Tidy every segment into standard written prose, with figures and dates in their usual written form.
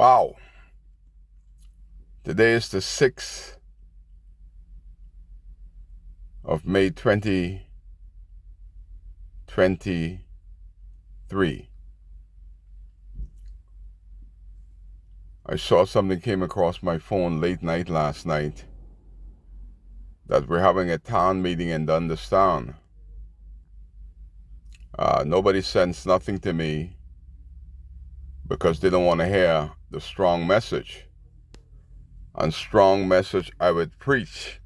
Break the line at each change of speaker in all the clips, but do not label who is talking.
Wow. Today is the 6th of May 2023. I saw something came across my phone late night last night that we're having a town meeting in Dunderstown. Nobody sends nothing to me because they don't want to hear the strong message. And strong message I would preach.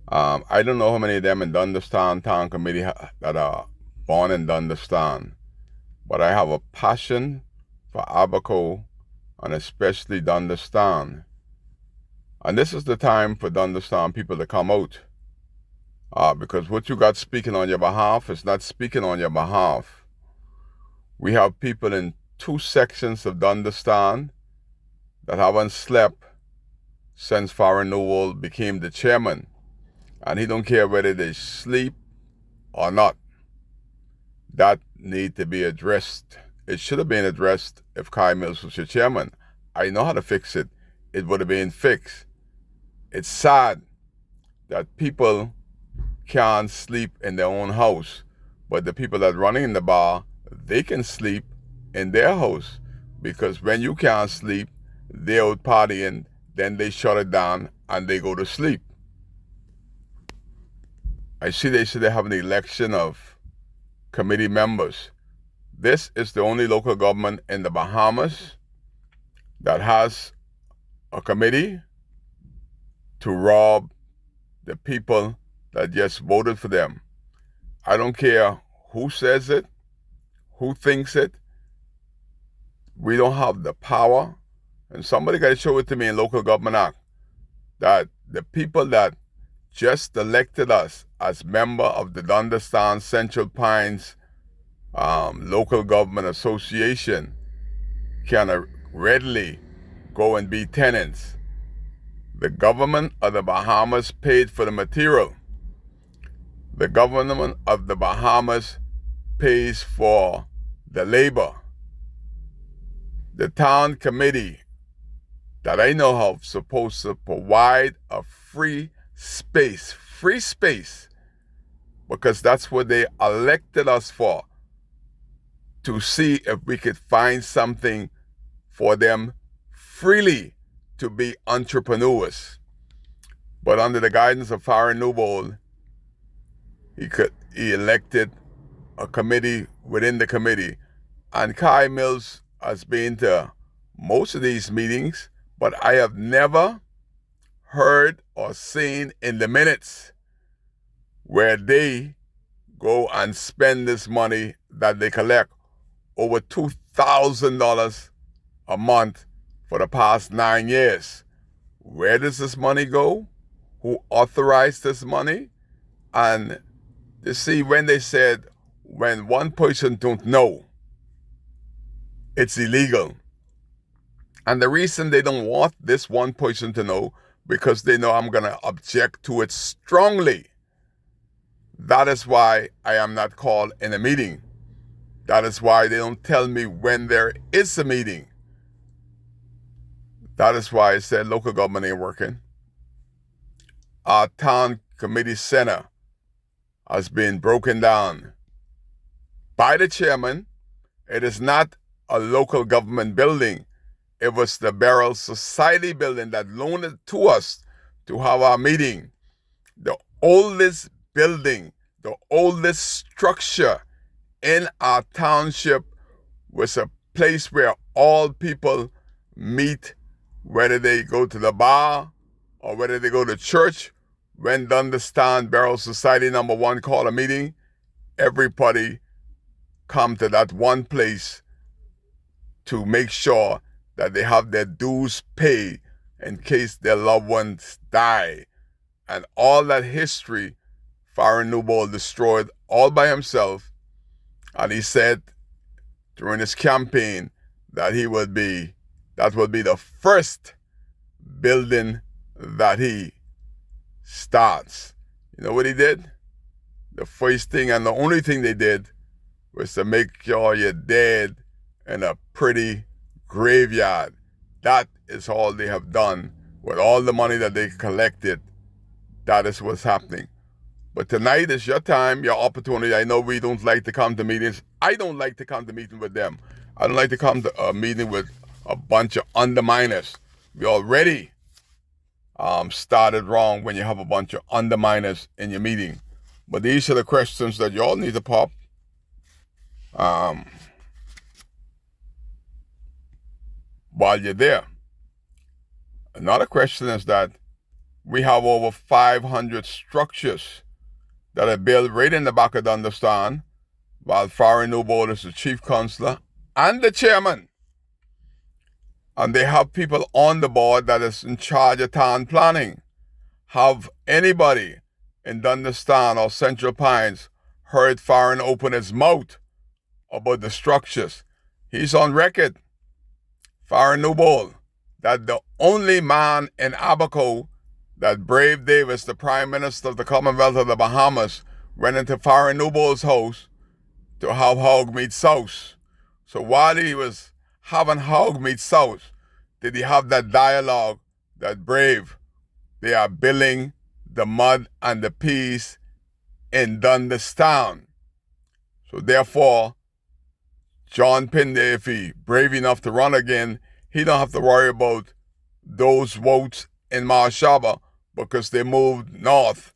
I don't know how many of them in Dunderstown Town Committee that are born in Dunderstown, but I have a passion for Abaco and especially Dunderstown. And this is the time for Dunderstown people to come out. Because what you got speaking on your behalf is not speaking on your behalf. We have people in two sections of Dunderstown that haven't slept since Farron Newell became the chairman. And he don't care whether they sleep or not. That need to be addressed. It should have been addressed if Kai Mills was your chairman. I know how to fix it. It would have been fixed. It's sad that people can't sleep in their own house, but the people that running in the bar, they can sleep in their house, because when you can't sleep, they're out partying, then they shut it down and they go to sleep. I see they say they have an election of committee members. This is the only local government in the Bahamas that has a committee to rob the people that just voted for them. I don't care who says it, who thinks it. We don't have the power. And somebody got to show it to me in Local Government Act that the people that just elected us as member of the Dunderstown Central Pines Local Government Association can readily go and be tenants. The government of the Bahamas paid for the material. The government of the Bahamas pays for the labor. The town committee that I know of supposed to provide a free space, because that's what they elected us for, to see if we could find something for them freely to be entrepreneurs. But under the guidance of Farron Newell, he elected a committee within the committee. And Kai Mills has been to most of these meetings, but I have never heard or seen in the minutes where they go and spend this money that they collect, over $2,000 a month for the past 9 years. Where does this money go? Who authorized this money? And you see, when they said, when one person don't know, it's illegal. And the reason they don't want this one person to know, because they know I'm going to object to it strongly. That is why I am not called in a meeting. That is why they don't tell me when there is a meeting. That is why I said local government ain't working. Our town committee center has been broken down by the chairman. It is not a local government building. It was the Beryl Society building that loaned it to us to have our meeting. The oldest building, the oldest structure in our township, was a place where all people meet, whether they go to the bar or whether they go to church. When Dunderstown Beryl Society #1 call a meeting, everybody come to that one place to make sure that they have their dues paid in case their loved ones die. And all that history, Farron Newell destroyed all by himself. And he said during his campaign that that would be the first building that he starts. You know what he did? The first thing and the only thing they did was to make sure you're dead in a pretty graveyard. That is all they have done with all the money that they collected. That is what's happening. But tonight is your time, your opportunity. I know we don't like to come to meetings. I don't like to come to meeting with them. I don't like to come to a meeting with a bunch of underminers. We already started wrong when you have a bunch of underminers in your meeting. But these are the questions that you all need to pop. While you're there. Another question is that we have over 500 structures that are built right in the back of Dundastan, while Farah Newbold is the chief counselor and the chairman. And they have people on the board that is in charge of town planning. Have anybody in Dundastan or Central Pines heard Farah open his mouth about the structures? He's on record, Farah Newbold, that the only man in Abaco that Brave Davis, the Prime Minister of the Commonwealth of the Bahamas, went into Farah Newbold's house to have hog meat sauce. So while he was having hog meat sauce, did he have that dialogue that Brave, they are building the mud and the peas in Dundastan. So therefore, John Pinde, if he brave enough to run again, he don't have to worry about those votes in Marshaba because they moved north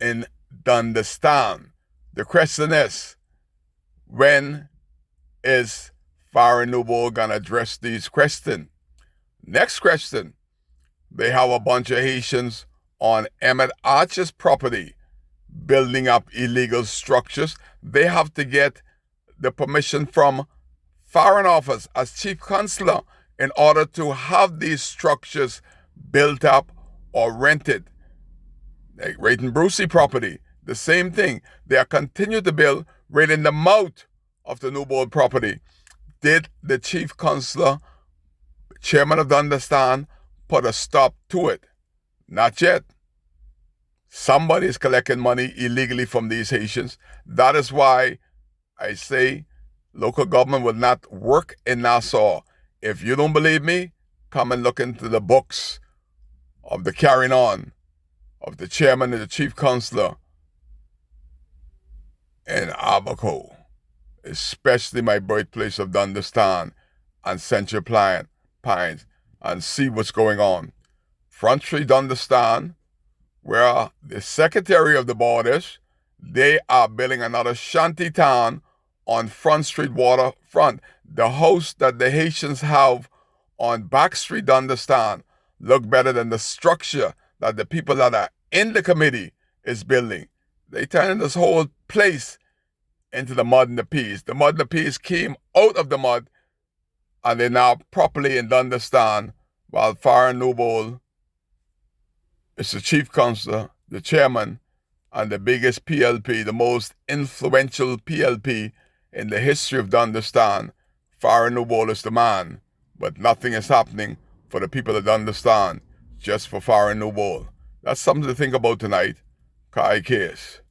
in Dundastan. The question is, when is Farah Newbold going to address these questions? Next question, they have a bunch of Haitians on Emmett Archer's property building up illegal structures. They have to get the permission from Foreign Office as chief counselor in order to have these structures built up or rented. Like right in Brucey property, the same thing. They are continuing to build right in the mouth of the Newbold property. Did the chief counselor, chairman of Dundastan, put a stop to it? Not yet. Somebody is collecting money illegally from these Haitians. That is why I say local government will not work in Nassau. If you don't believe me, come and look into the books of the carrying on of the chairman and the chief counselor in Abaco, especially my birthplace of Dundastan and Central Pines, and see what's going on. Front Street, Dundastan, where the secretary of the board is, they are building another shanty town on Front Street waterfront. The house that the Haitians have on Back Street, Dundastan, look better than the structure that the people that are in the committee is building. They turned this whole place into the mud and the peas. The mud and the peas came out of the mud, and they're now properly in Dundastan, while Farah Newbold is the chief counselor, the chairman, and the biggest PLP, the most influential PLP in the history of Dundastan. Farah Newbold is the man, but nothing is happening for the people of Dundastan, just for Farah Newbold. That's something to think about tonight. Kai Case.